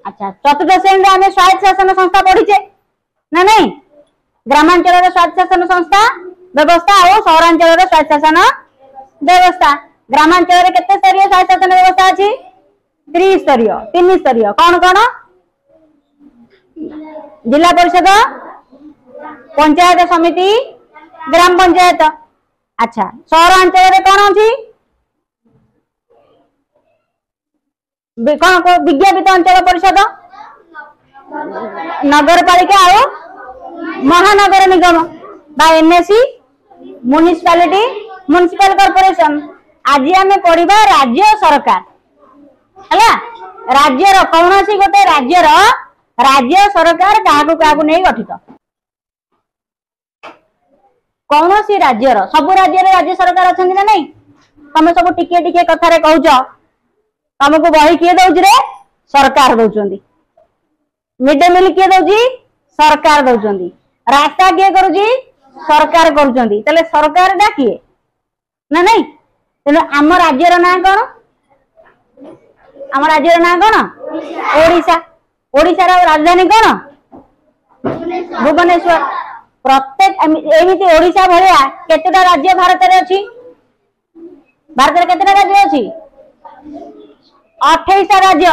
अच्छा चतुर्थ श्रेणी आम स्वायत्त शासन संस्था पढ़ीचे ना नहीं ग्रामांचल स्वायत्त शासन संस्था व्यवस्था और सहरांचल स्वायत्त शासन व्यवस्था ग्रामांचल केते स्तरीय स्वायत्त शासन व्यवस्था अच्छी त्रिस्तरीय तीन स्तरीय कौन कौन जिला परिषद पंचायत समिति ग्राम पंचायत अच्छा सहरांचल कौन अच्छी कौन को विज्ञापित अंचल परिषद नगरपालिका और महानगर निगम बा एनएसी म्युनिसिपालिटी म्युनिसिपल कॉर्पोरेशन आज आम पढ़ा राज्य सरकार है राज्यर कौन गोटे राज्यर राज्य सरकार क्या नहीं गठित कौन सी राज्यर सब राज्य सरकार अच्छा ना नहीं तुम सब टिके टिके कथार कहूच तुमको बही किए दौर रे सरकार दौरान मिड डे मिल किए दौर सरकार दौरान रास्ता किए करुँगी सरकार करुँच सरकार टा किए ना नहीं तेणु आम राज्यर ना कौन आम राज्यर ना कौन ओडिशा ओडिशार राजधानी कौन भुवनेश्वर प्रत्येक एमती ओडिशा भलिया केतेटा राज्य भारत में अच्छी भारत में केतेटा राज्य अच्छी 28 राज्य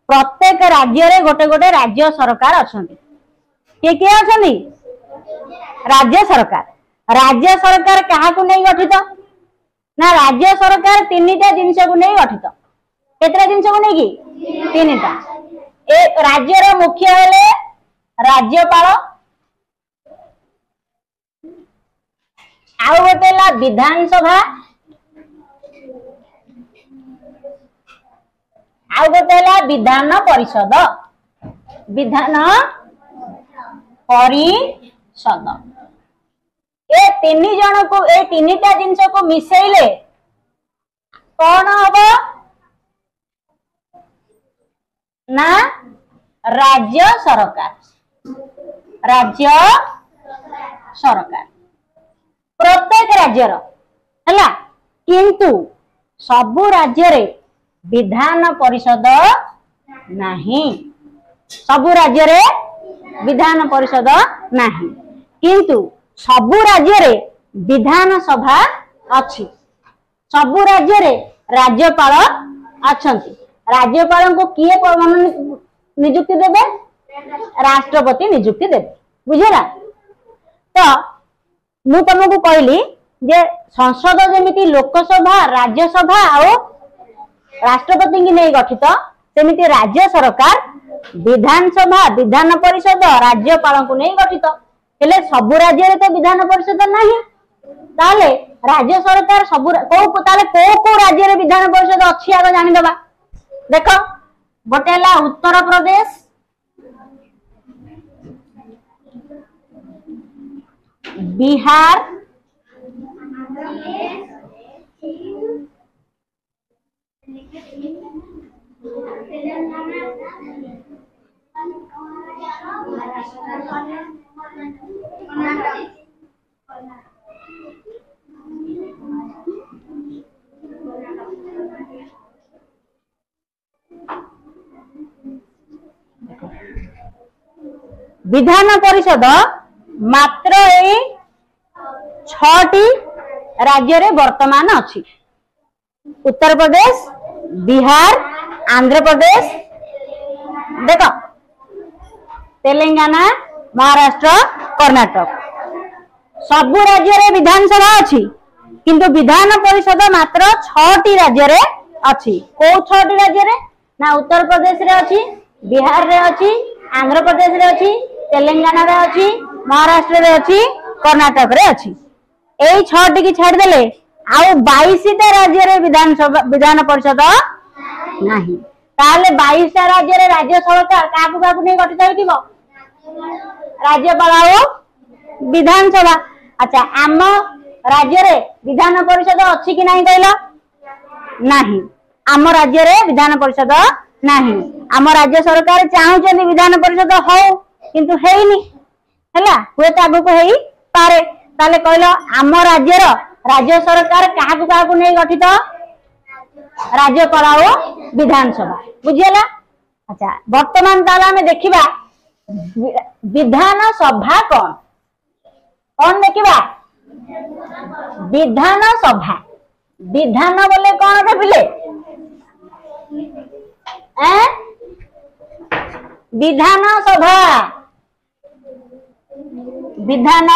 प्रत्येक राज्य रे गोटे गोटे राज्य सरकार अच्छा किए अच्छा राज्य सरकार क्या नहीं गठित ना राज्य सरकार तीन टा जिनस को नहीं गठित केतटा जिनस को नहीं तीन टा राज्यर मुख्य हेले राज्यपाल आउ गोटे विधानसभा आउ गोटे विधान परिषद ए तीन जन को ए तीन टा जिनस को मिसेले कौन हम ना राज्य सरकार प्रत्येक राज्यर है किंतु सबु राज्य रे विधान परिषद नहीं सबु राज्य रे विधान परिषद नहीं किंतु सबु राज्य रे विधान सभा अच्छी सबु राज्य रे राज्यपाल अच्छंती राज्यपाल को किए नियुक्ति देबे राष्ट्रपति नियुक्ति देबे बुझेला तो मु तुमको कहली जे संसद जमिति लोकसभा राज्यसभा और राष्ट्रपति की नहीं गठित सेमिति राज्य सरकार विधानसभा विधान परिषद राज्यपाल को नहीं गठित हेले सबु राज्य रे तो विधान परिषद नहीं ताले राज्य सरकार सबु को राज्य रे विधान परिषद अच्छी आग जानिदबा देख गोटे है उत्तर प्रदेश बिहार विधान परिषद मात्र ए 6टी राज्य रे वर्तमान अच्छी उत्तर प्रदेश बिहार आंध्र प्रदेश देख तेलंगाना महाराष्ट्र कर्नाटक सबु राज्य रे विधानसभा अच्छी किंतु विधान परिषद मात्र 6टी राज्य रे अच्छी को 6टी राज्य रे ना उत्तर प्रदेश रे अच्छी बिहार रे अच्छी आंध्र प्रदेश रे अच्छी तेलंगाना रे अच्छी महाराष्ट्र रे अच्छी कर्नाटक रे अच्छी एई 6टी की छाड़ देले आउ 22टा राज्य रे विधान परिषद नहीं ताले 22टा राज्य रे राज्य सरकार काकू काकू नहीं गठित होइतिबो राज्यपाल और विधानसभा अच्छा आम राज्य रे विधान परिषद अच्छी कि नहीं कहला नहीं आम राज्य रे विधान परिषद नहीं आम राज्य सरकार चाहूचंदी विधान परिषद हो किंतु हेइनी हैला हुए तो आगु को हेई पारे ताले कहलो आम राज्यर राज्य सरकार काहाकू काहाकू नहीं गठित राज्यपाल और विधानसभा बुझेला अच्छा वर्तमान ताला हमें देखिबा विधान सभा कौन कौन देखिबा विधान सभा विधान बोले कौन भाविले विधान सभा विधान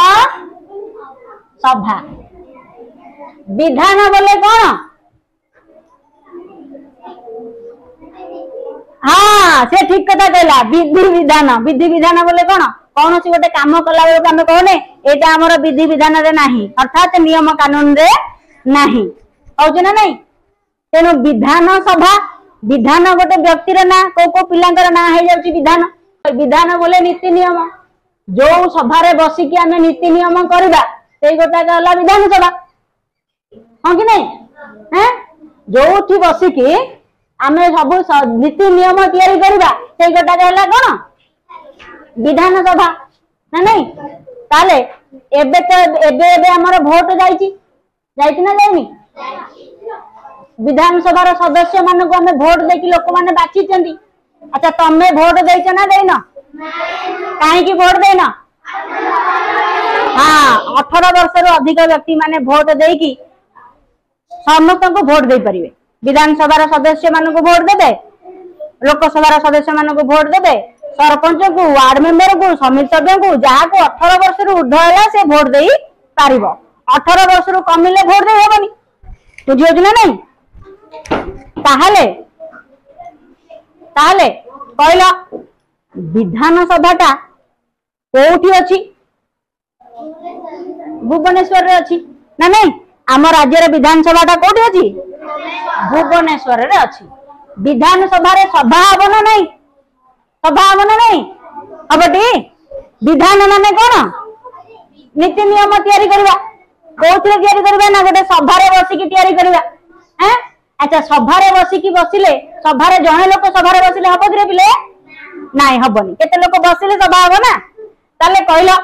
सभा विधान बोले कौन हाँ से ठीक कथा कहला विधि विधान बोले कौन कौन सी गोटे काम कला बेलू आम कहने यहाँ आमर विधि विधान रे नाही अर्थात नियम कानून रे नाही कहूँ ना नहीं तेणु विधान सभा विधान गोटे व्यक्तिर ना को पिलांकर ना हो जाउची विधान विधान बोले नीति नियम जो सभा रे बसिकी आम नीति नियम करवा से गोटा कहला विधान सभा हाँ कि नहीं जो बसिकी आम सब नीति नियम तैयारी करवा से गोटा कहला कौन विधान सभा ना नहीं ताले एबे तो एबे हमर भोट जाइची ना जाइनी विधानसभा सदस्य मान को आम भोट देकी लोक मैंने बाची अच्छा तमे भोट देच ना देन कहीं भोट देन हाँ 18 वर्ष रु अधिक व्यक्ति माने भोट देकी समस्त को भोट दे पारिबे विधानसभा सदस्य मान को भोट देबे लोकसभा सदस्य मान को भोट देबे सरपंच को वार्ड मेंबर को समिति सभ्य को जहाँ को 18 वर्ष रु ऊर्ध्व है से भोट दे पारिबो 18 वर्ष रु कमिले भोट दे हेबनी बुझियो ना नहीं ताहले ताहले कहला विधान सभाटा कोठी अछि भुवनेश्वर रे अछि ना नहीं आम राज्य रे विधान सभाटा कोठी अछि भुवनेश्वर रे अछि विधान सभा रे सभा हबो ना नहीं सभा हबो ना नहीं हबटी विधान माने कोन नीति नियम तैयारी करबा कोठी तैयारी करबा ना गोटे सभा रे बसी की तैयारी करबा हैं अच्छा सभा रे बसी की बसिले सभा रे जणे लोक सभा रे बसिले हबो रे पिले नाही हबनी केते लोक बसिले सभा हबो ना ताले कहला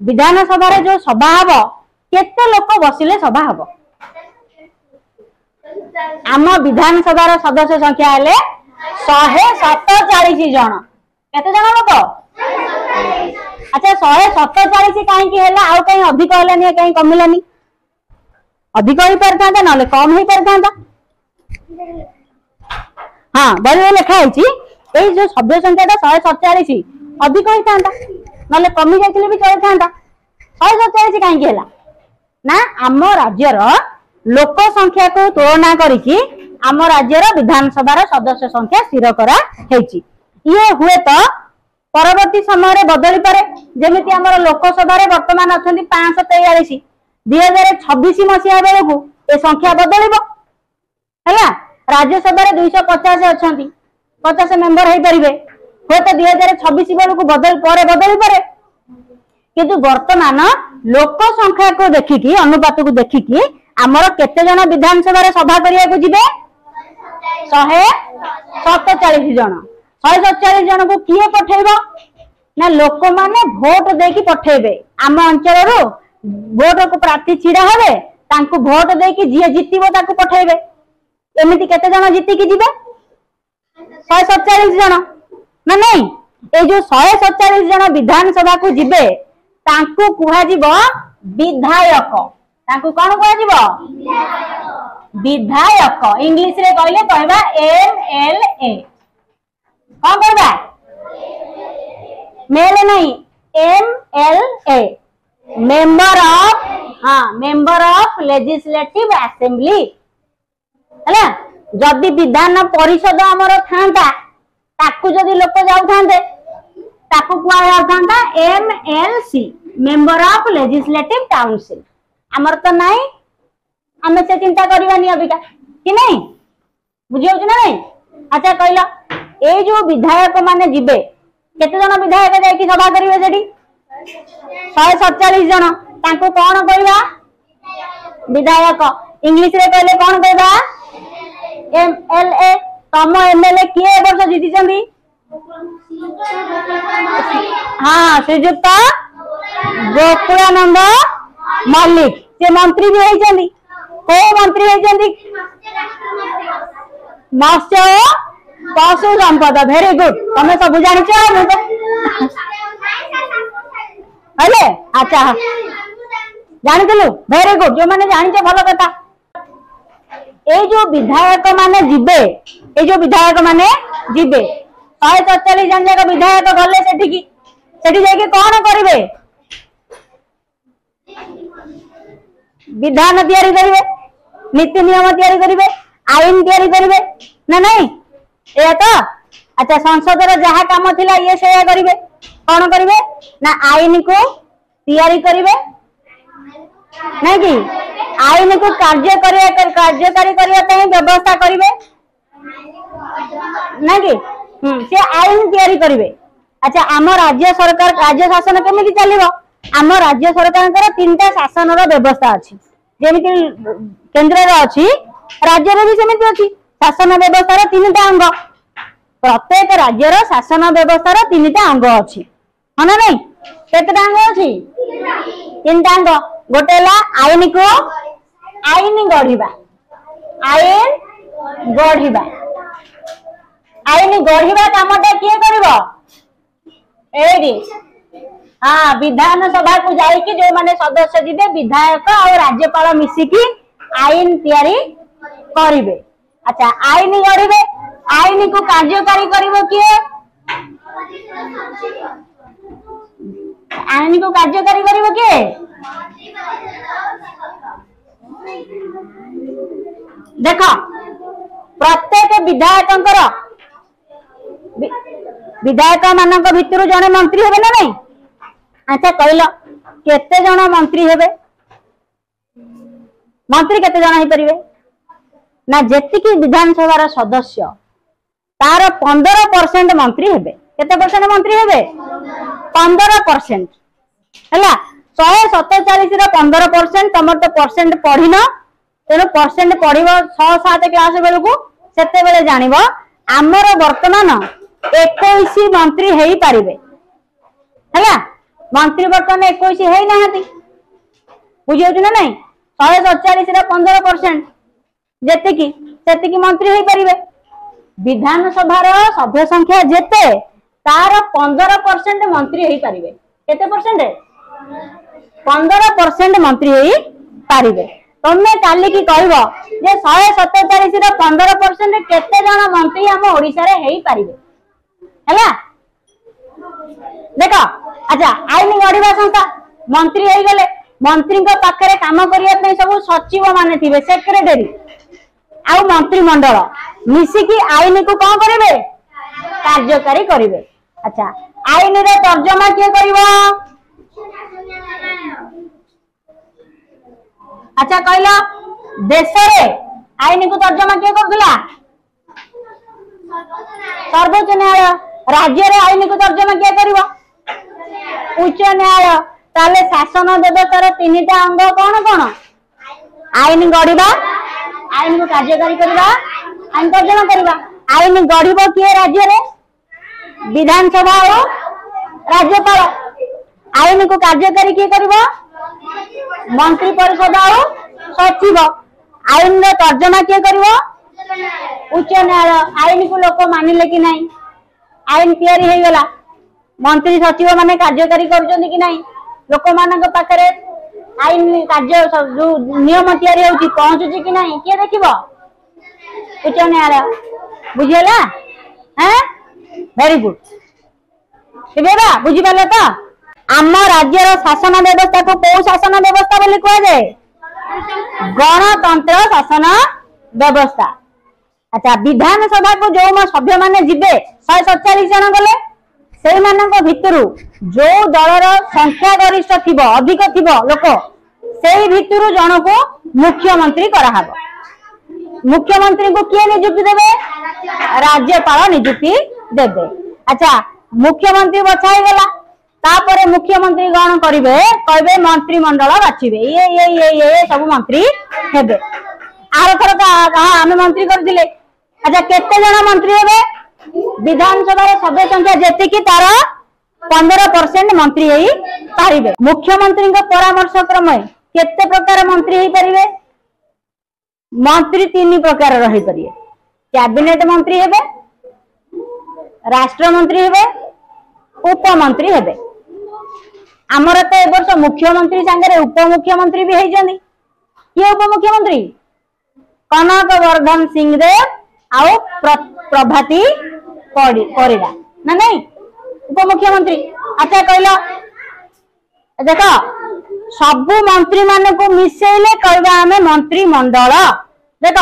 विधान सभा रे जो सभा हबो केते लोक बसिले सभा हबो आम विधान सभा सदस्य संख्या हेले 147 जन केते जन लोक अच्छा 147 कहीं है आउ कहीं अधिक है कहीं कमिलानी अधिक हो पारता ना कम हो पारता हाँ बड़ी लिखाई यही जो सभ्य संख्या 147 अधिक होता ना कमी जाते भी चलता 147 कहीं ना आम राज्यर लोक संख्या को तुलना करिकी आम राज्यर विधानसभा सदस्य संख्या स्थिर करा ये हुए तो परवर्ती समय बदली पारे जमीती आम लोकसभा वर्तमान अच्छा 543 2026 मसीहा बेलू ए संख्या बदल है राज्यसभा 250 अच्छा 50 मेंबर हो पारे हुए तो 2026 बेलू बदल पारे किंतु वर्तमान लोक संख्या को देखिकी अनुपात को देखिकी आमर केते जन विधानसभा सभा करने को जीवे 147 जन 147 जन को किए पठेब ना लोक माने भोट देकी पठेबे आम अंचल भोट को प्रार्थी छिड़ा हेबे तांको भोट देकी जी जितिबो ताको पठेबे एमिति केते जन जितिकी जीवे 147 जन ना नहीं ए जो 147 जन विधानसभा को जीवे तांको कुहा जीवो विधायक तांको कोन कुहा जीवो विधायक इंग्लिश रे कहले कहबा MLA कौन कहबा मेल नहीं MLA member of legislative assembly है जदि विधान परिषद आमर था ताकू जदि लोक जाऊे ताकू कहता MLC member of legislative council आमर तो नहीं आम से चिंता करवानी अबिका कि नहीं बुझे ना नहीं अच्छा कहला ए जो विधायक माने जीवे केते जन विधायक जाई सभा करिवे जेडी 147 जन तांको कोन कहबा विधायक इंग्लिश रे कहले कोन कहबा MLA तम MLA किए वर्ष जीति चंदी हां श्रीजुक्त गोकुलानंद मल्लिक से मंत्री भी होइचंदी को मंत्री होइचंदी मत्स्य पशु संपद वेरी गुड तुम सब जानी हेले अच्छा जानी वेरी गुड जो मैंने जानी भल कथा ये जो विधायक माने जिबे ये जो विधायक माने जिबे 147 जन जाक विधायक गले सेठी जाके कौन करिवे विधान तैयारी करिवे नीति नियम तैयारी करिवे आईन तैयारी करिवे ना नहीं ये तो अच्छा संसद रो जहा काम थिला ये सेया करिवे कौन करिवे ना आईन को तैयारी करिवे नहीं कि आईन को कार्यकारी करने व्यवस्था करिवे नहीं कि से आईन तैयारी करिवे अच्छा आम राज्य सरकार राज्य शासन केमिति चलिबो आम राज्य सरकार तीनटा शासन व्यवस्था अच्छी जेमिति केंद्र रे अच्छी राज्य रे भी सेमिति अच्छी शासन व्यवस्था तीनटा अंग प्रत्येक राज्यर शासन व्यवस्था तीनटा अंग अच्छी हाँ ना नहीं केतटा अंग अच्छी तीनटा अंग गोटे आईन को आईन गढ़िबा आईन गढ़िबा कामटा किए करिवो एडी हाँ विधान सभा को जाइए जो माने सदस्य जीवे विधायक और राज्यपाल मिसिकी आईन तैयारी करिवे अच्छा आईन गढ़िबे आईन को कार्यकारी करिवो किए आईन को कार्यकारी करिवो किए देख प्रत्येक विधायक मान भितर जड़े मंत्री हेबे ना नहीं अच्छा कहल केते जन मंत्री हेबे मंत्री केते जन हेई परिबे ना जेतिकी विधानसभा सदस्य तार 15% मंत्री हेबे केते परसेंट मंत्री हेबे 15% हैला 147 रो 15% तमर तो परसेंट पढ़िन तेणु परसेंट पढ़िबो 6-7 क्लास बेलू सेते बेले जानिबो आमर वर्तमान 21 मंत्री हेई पारिबे हैला मंत्री वर्तमान 21 हेई नाहती बुझियो ना नहीं 147 रो 15% जेतिकी सेतिकी मंत्री हेई पारिबे विधानसभा रो सभ्य संख्या जेते तार 15% मंत्री हेई पारिबे केते परसेंट 15% मंत्री हेई पारिबे तमे काली की कहबो जे 147 रो 15% केते जण मंत्री हम ओडिसा रे हेई पारिबे हैला देखो अच्छा आईन गढ़िबा संस्था मंत्री हेई गले मंत्री को पाखरे काम करिया पे सब सचिव माने थिबे सेक्रेटरी आउ मंत्री मंडल मिसिकी आईन को कौन करिवे कार्यकारी करिवे अच्छा आईन रे तर्जमा किए करिवो अच्छा कहला देश रे आईन को तर्जमा किए करथला सर्वोच्च न्यायालय राज्य रे आईन को तर्जमा किए करिवो उच्च न्यायालय ताले शासन व्यवस्था तीनटा अंग कौन कौन आईन गढ़िबा आईन को कार्यकारी करबा आईन तर्जमा करबा आईन गढ़िबो किए राज्य रे विधानसभा और राज्यपाल आईन को कार्यकारी किए करिवो मंत्री परिषद और सचिव आईन रो तर्जमा किए करिवो उच्च न्यायालय आईन को लोक मानिले कि नहीं आईन तैयारी हे गला मंत्री सचिव माने कार्यकारी करजोनी कि नहीं लोक मानक पाखरे आईन कार्य जो नियम तैयारी होची पहुंचुची कि नहीं किए देखिबो उच्च न्यायालय बुझियला हैं वेरी गुड एबेबा बुझि पाले तो आम राज्यर शासन व्यवस्था को कौ शासन व्यवस्था बोली कह जाए गणतंत्र शासन व्यवस्था अच्छा विधानसभा को जो सभ्य माने जिबे 147 जन गले से मानक भितरु जो दलर संख्या गरिष्ठ थिबो अधिक थिबो लोक सेही भितरु जन को मुख्यमंत्री कराहबो मुख्यमंत्री को किए नियुक्ति देबे राज्यपाल नियुक्ति देबे अच्छा मुख्यमंत्री बछाई गला तापरे मुख्यमंत्री गण करिवे कहबे मंत्री मंडल बाछिबे ये सब मंत्री हेबे आर थर का आमे मंत्री करथिले अच्छा केते जण मंत्री हेबे विधानसभा सभ्य संख्या जेतिकी तार 15% मंत्री हेई पारिबे मुख्यमंत्री को परामर्श क्रमे केते प्रकार मंत्री हेई पारिबे मंत्री 3 प्रकार रही परिए कैबिनेट मंत्री हेबे राष्ट्रमंत्री हेबे उपमंत्री हेबे आमर तो ए वर्ष मुख्यमंत्री सांगे उपमुख्यमंत्री भी होइजनी किए उपमुख्यमंत्री कनक वर्धन सिंहदेव आउ प्रभाती परिडा ना नहीं उपमुख्यमंत्री। अच्छा कहला देख सबु मंत्री मान को मिसेले कहवा आमे मंत्रिमंडल देख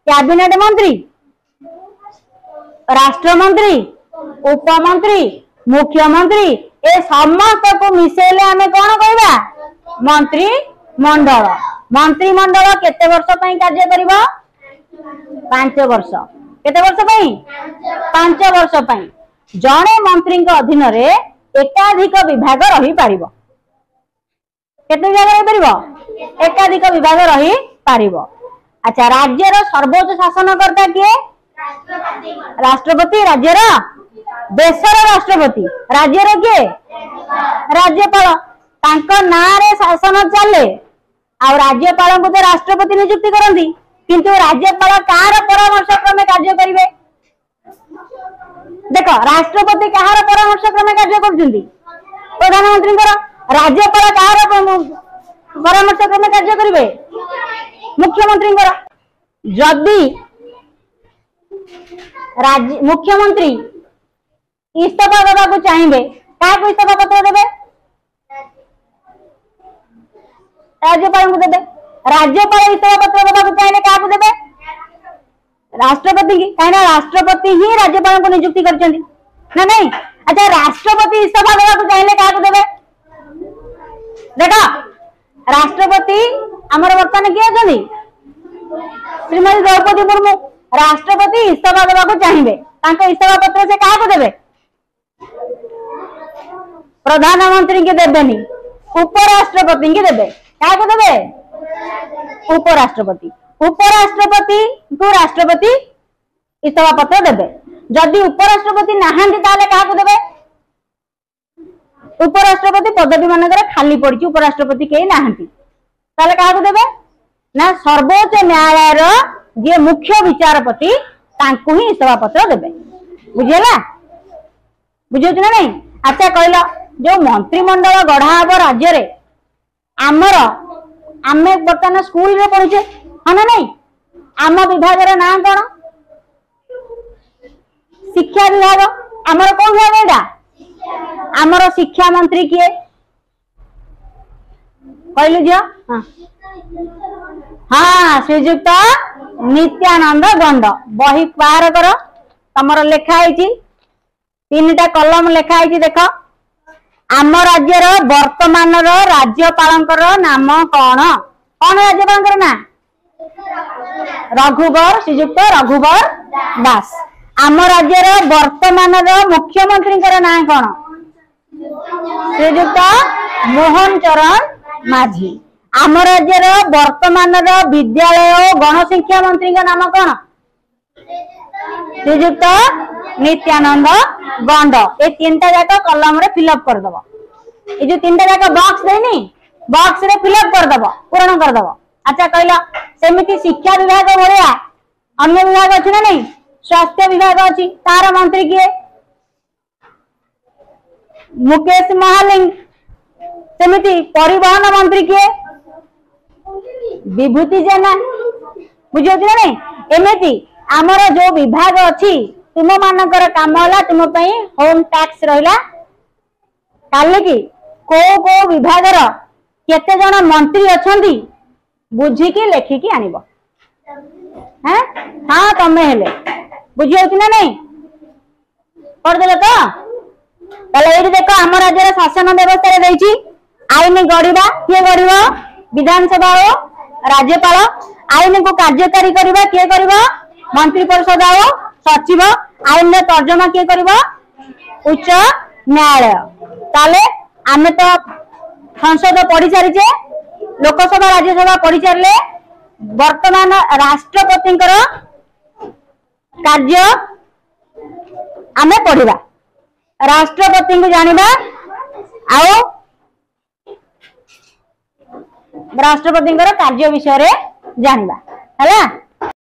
कैबिनेट मंत्री राष्ट्रमंत्री उपमंत्री मुख्यमंत्री ए समस्त को मिसेले आमे कौन कहवा मंत्रिमंडल। मंत्रिमंडल केते वर्ष पई कार्य करिबो 5 वर्ष केते वर्ष पई 5 वर्ष पई जणे मंत्री अधीन रे एकाधिक विभाग रही पारिबो केते विभाग रही पारिबो एकाधिक विभाग रही पारिबो। अच्छा राज्यर सर्वोच्च शासनकर्ता किए राष्ट्रपति राज्यर देशर राष्ट्रपति राज्यर किए राज्यपाल तांको ना रे शासन चले आ राज्यपाल को तो राष्ट्रपति नियुक्ति करती किंतु राज्यपाल कार परामर्श क्रमे कार्य करिवे देख राष्ट्रपति कहार परामर्श क्रमे कार्य करछंती प्रधानमंत्री राज्यपाल कहार परामर्श क्रमे कार्य करिवे मुख्यमंत्री जदि मुख्यमंत्री इस्तीफा देवा को चाहिए क्या इस्तीफा पत्र देवे राज्यपाल को देवे राज्यपाल इस्तीफा पत्र देवा को चाहिए क्या देवे राष्ट्रपति की कहीं राष्ट्रपति ही राज्यपाल को नियुक्ति कर ना नहीं। अच्छा राष्ट्रपति इस्तीफा देवा को चाहिए क्या देवे देख राष्ट्रपति आमर बर्तमान किए अच्छी श्रीमती द्रौपदी मुर्मू राष्ट्रपति इस्तीफा देवा को चाहिए इस्तीफा पत्र से क्या देवे प्रधानमंत्री के देवेनी उपराष्ट्रपति की देवे क्या देवे उपराष्ट्रपति उपराष्ट्रपति को राष्ट्रपति इस्तीफा पत्र देवे जदि उपराष्ट्रपति नहांती ताले क्या देवे उपराष्ट्रपति पदवी मानकर खाली पड़ी उपराष्ट्रपति कहीं नहांती ताले क्या देवे ना सर्वोच्च न्यायालय जे मुख्य विचारपति तांको ही इस्तीफा पत्र देवे बुझेला बुझे ना नहीं। अच्छा कहला जो मंत्रिमंडल गढ़ा हम राज्य रे आमर आमे बर्तमान स्कूल रे पढ़ुचे हाँ ना नहीं आम विभाग ना कौन शिक्षा विभाग आमर कौन विभाग एटा आमर शिक्षा मंत्री किए कहलु झियो हाँ श्रीजुक्त नित्यानंद गंड बही बाहर कर तमर लेखाई 3टा कलम लेखाई देख आम राज्यर वर्तमान राज्यपाल नाम कौन कौन राज्यपाल ना रघुवर श्रीजुक्त रघुवर दास आम राज्यर वर्तमान मुख्यमंत्री ना कौन श्रीजुक्त मोहन चरण माझी आम राज्यर वर्तमान विद्यालय और गणशिक्षा मंत्री का नाम कौन श्रीजुक्त नित्यानंद गंड ये 3टा जाक कलम रे फिलअप करदब ये जो 3टा जाक बॉक्स देनी बॉक्स रे फिलअप करदब पूर्ण करदब। अच्छा कहला सेमिति शिक्षा विभाग भलिया अन्य विभाग अछि ना नहीं स्वास्थ्य विभाग अछि तार मंत्री किए मुकेश महालिंग सेमिति परिवहन मंत्री किए विभूति जेना बुझे ना नहीं एमती आमर जो विभाग अच्छी तुम मानकर काम है तुम होम टैक्स रहा काली की को विभाग केते जन मंत्री अच्छा बुझिकी लेखिकी आनिब हाँ तमें हेले बुझी ना नहीं करदे तो ये देख आम राज्य शासन व्यवस्था आईन गढ़ा किए गढ़ विधानसभा और राज्यपाल आईन को कार्यकारी करवा किए कर मंत्री परिषद और सचिव आईन तर्जमा किए कर उच्च न्यायालय ताले आमे तो संसद पढ़ी सारीचे लोकसभा राज्यसभा पढ़ी सारे वर्तमान राष्ट्रपति कार्य आमे पढ़ा राष्ट्रपति को जानिबा आउ राष्ट्रपति कार्य विषय रे जानिबा हैला।